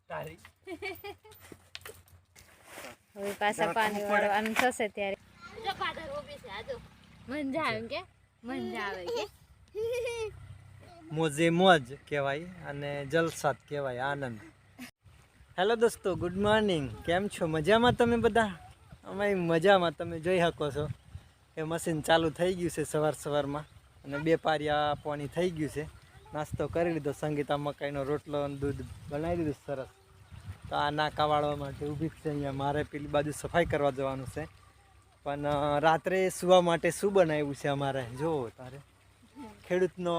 તારી હવે પાછા પાણી વાળવાનું થશે ત્યારે જો પાદર ઊભી છે આજો મજા આવે કે મજા આવે કે મોજે મોજ કહેવાય અને જલસાત કહેવાય આનંદ. હેલો દોસ્તો, ગુડ મોર્નિંગ. કેમ છો? મજામાં તમે બધા? અમે મજામાં. તમે જોઈ શકો છો કે મશીન ચાલુ થઈ ગયું છે સવારમાં અને 2 પારિયા પાણી થઈ ગયું છે. નાસ્તો કરી લીધો. સંગીતા મકાઈનો રોટલો અને દૂધ બનાવી દીધું સરસ. તો આ નાકા વાળવા માટે ઊભી છે અહીંયા. મારે પેલી બાજુ સફાઈ કરવા જવાનું છે, પણ રાત્રે સુવા માટે શું બનાવ્યું છે અમારે જોવો તારે. ખેડૂતનો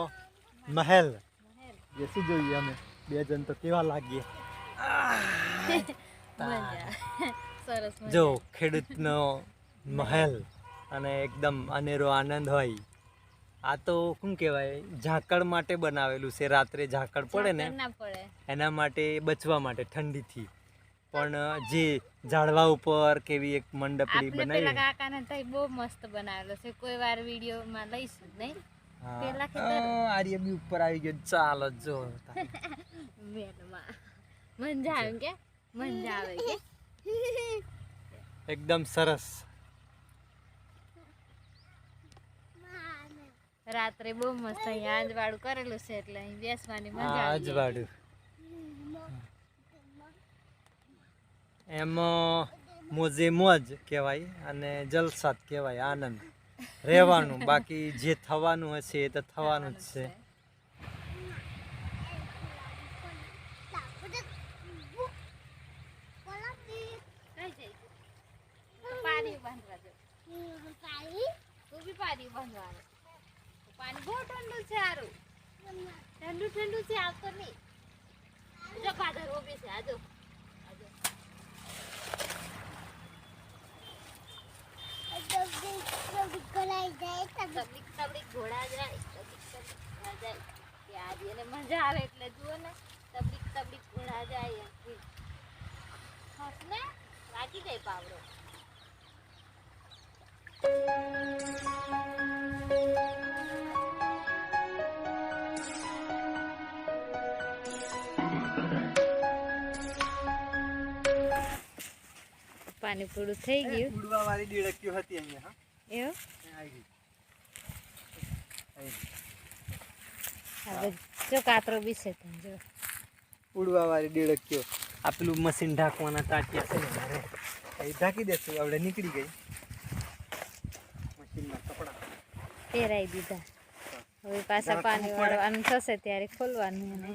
મહેલ જે શું જોઈએ અમે 2 જણ તો કેવા લાગીએ. જો ખેડૂતનો મહેલ અને એકદમ અનેરો આનંદ હોય. આ તો શું કહેવાય, ઝાકળ માટે બનાવેલું છે. રાત્રે ઝાકળ પડે ને એના માટે બચવા માટે ઠંડીથી. પણ જે ઝાડવા ઉપર કેવી એક મંડપડી બનાવી, પેલા કાકાને તો બહુ મસ્ત બનાવેલો છે. કોઈ વાર વિડીયોમાં લઈશું નહીં. આર્ય બી ઉપર આવી ગયો. ચાલો જો મજા આવે કે મજા આવે કે એકદમ સરસ. રાત્રે બહુ મસ્ત અહીંયા આજવાળું કરેલું છે એટલે અહીં બેસવાની મજા આવે. આજવાળું એમ મોજે મોજ કહેવાય અને જલસાત કહેવાય આનંદ રહેવાનું. બાકી જે થવાનું હશે એ તો થવાનું જ છે. પાણી બહુ ઠંડુ છે. સારું ઠંડુ છે. આવતો નહીં. જો પાદર ઊભી છે આજો ઘોડા જાય એને મજા આવે એટલે જુઓ ને. તબડીક ઘોડા જાય ને લાગી જાય પાવડો. પાણી પૂરું થઈ ગયું. ઉડવા વાળી ડીળકીઓ હતી અહીંયા. એવું જો કાતરો બી છે. જો ઉડવા વાળી ડીળકીઓ. આ પેલું મશીન ઢાંકવાના તાટિયા છે ને મારે એ ઢાંકી દેશું. આપણે નીકળી ગઈ મશીનના કપડા પહેરાઈ દીધા. હવે પાછા પાણી વાળવાનું થશે ત્યારે ખોલવાનું. અને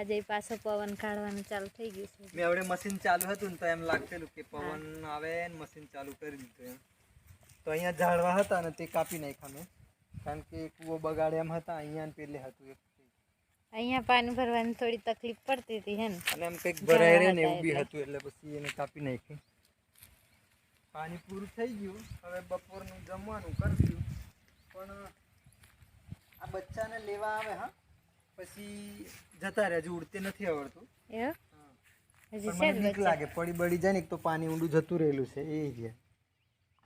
આજે પાછો પવન કાઢવાનું ચાલુ થઈ ગયું છે. મેં હવે મશીન ચાલુ હતું ને તો એમ લાગતેલું કે પવન આવે ને મશીન ચાલુ કરી દીધું એમ. તો અહીંયા ઝાડવા હતા ને તે કાપી નાખ્યા મેં, કારણ કે કૂવો બગાડે એમ હતા. અહીંયા ને પેલે હતું એક. અહીંયા પાણી ભરવાની થોડી તકલીફ પડતી હતી હે ને, અને એમ કંઈક ભરાય રહે ને એવું બી હતું એટલે પછી એને કાપી નાખ્યું. પાણી પૂરું થઈ ગયું. હવે બપોરનું જમવાનું કરશું. પણ આ બચ્ચાને લેવા આવે હા, પછી જતા રહે. હજુ ઉડતે નથી આવડતું. પણ બીક લાગે પડી બળી જાય ને. તો પાણી ઊંડું જતું રહેલું છે એ જ.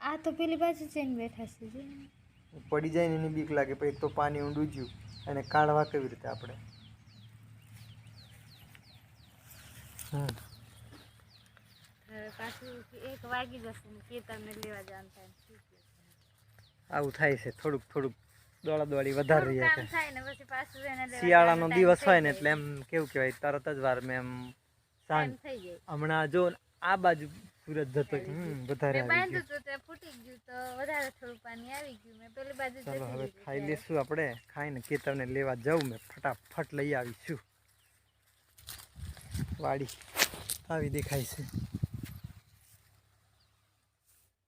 આ તો પેલી બાજુ જઈને બેઠા છે. પડી જાય ને એની બીક લાગે. પછી તો પાણી ઊંડું જ્યું અને કાઢવા કેવી રીતે આપણે. પાછું 1 વાગી જશે ને કે તમને લેવા જવાનું થાય. આવું થાય છે. થોડુંક દોડાદોડી વધારે રહી છે. શિયાળાનો શિયાળાનો દિવસ હોય ને એટલે એમ કેવું કહેવાય, તરત જ વાર મેં એમ સાંજ હમણાં જો આ બાજુ સુરત જતો વધારે ફૂટી ગયું તો વધારે થોડું પાણી આવી ગયું. મેં પેલી બાજુ ચાલો હવે ખાઈ લેશું. આપણે ખાઈને ખેતરને લેવા જાઉં. મેં ફટાફટ લઈ આવીશું. વાડી આવી દેખાય છે.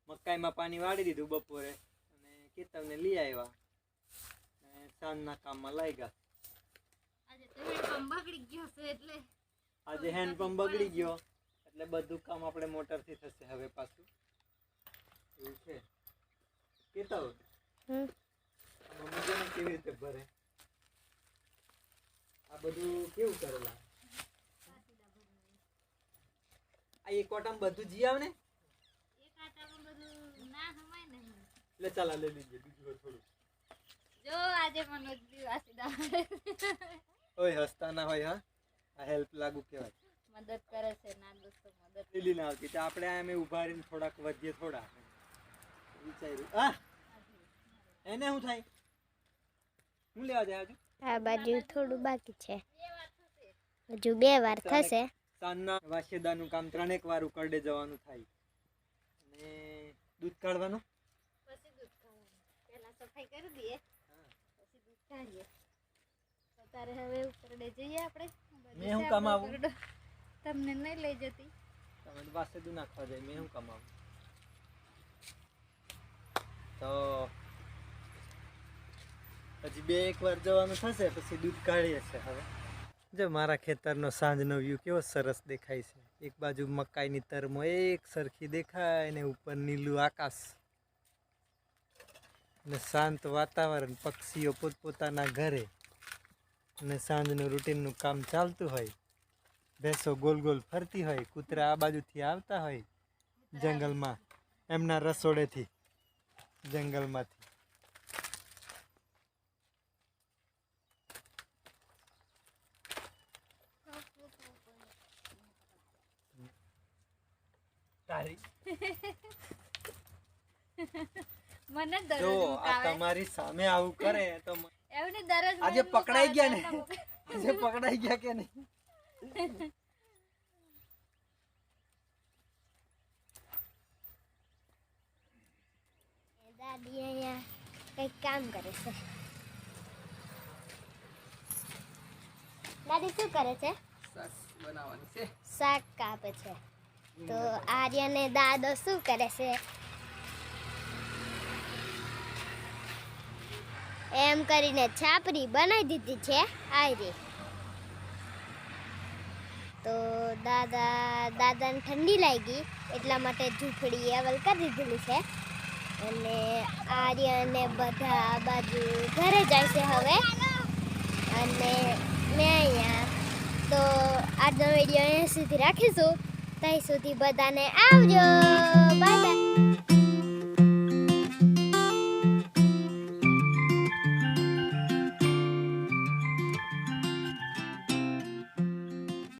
મકાઈમાં પાણી વાળી દીધું બપોરે અને ખેતરને લઈ આવ્યા. સાંજના કામમાં લાગ્યા. આજે હેન્ડપંપ બગડી ગયો એટલે બધું કામ આપણે મોટરથી થશે હવે પાછું. એવું છે. કેતા મમ્મી કેવી રીતે ભરે આ બધું કેવું કરેલા. આ એક કોટામાં બધું જી આવે ને. ले चला ले लीजिए बीजू थोड़ू जो आज मनोज भी वासीदा ઓય હસતા ના હોય હા આ હેલ્પ લાગુ કહેવાય મદદ કરે છે ના દોસ્તો મદદ લીલી ના આવતી તો આપણે આમે ઊભા રહીને થોડાક વધીએ થોડા વિચાર્યું આ એને શું થાય હું લેવા જાય હજુ આ બાજુ થોડું બાકી છે હજુ 2 વાર થશે સાંજના વાસેદાનું કામ 3 વાર ઉકરડે જવાનું થાય અને દૂધ કાઢવાનું પછી દૂધ કાઢવાનું પહેલા સફાઈ કરી દઈએ પછી દૂધ કાઢીએ તો તારે હવે ઉપરડે જઈએ આપણે મેં શું કામ આવું તમને નહીં લઈ જતી તમે તો વાસેદું નાખવા જાય મેં શું કામ આવું તો હજી 2-1 વાર જવાનું થશે પછી દૂધ કાઢીએ છે હવે જો મારા ખેતરનો સાંજનો વ્યૂ કેવો સરસ દેખાય છે એક બાજુ મકાઈની તરમો એક સરખી દેખાય ને ઉપર નીલું આકાશ ને શાંત વાતાવરણ પક્ષીઓ પોતપોતાના ઘરે અને સાંજનું રૂટીનનું કામ ચાલતું હોય ભેંસો ગોલ ગોલ ફરતી હોય કૂતરા આ બાજુથી આવતા હોય જંગલમાં એમના રસોડેથી જંગલમાંથી તારી મને દરરોજ જો ઊંઘ આ આવે તમારી સામે આવું કરે તો એવું નહીં દરરોજ આજે મને પકડાઈ ગયા ને ઊંઘ આવે. આજે પકડાઈ ગયા કે નહીં દાદી અહીંયા કંઈક કામ કરે છે દાદી શું કરે છે શાક કાપે છે તો આર્યને દાદો શું કરે છે એમ કરીને છાપરી બનાવી દીધી છે આયરી તો દાદાને ઠંડી લાગી એટલા માટે ઝૂંપડી અવલ કરી દીધેલી છે અને આર્ય અને બધા આ બાજુ ઘરે જાય છે હવે અને મેં અહીંયા તો આજનો વિડીયો અહીંયા સુધી રાખીશું ત્યાં સુધી બધાને આવજો બાય બાય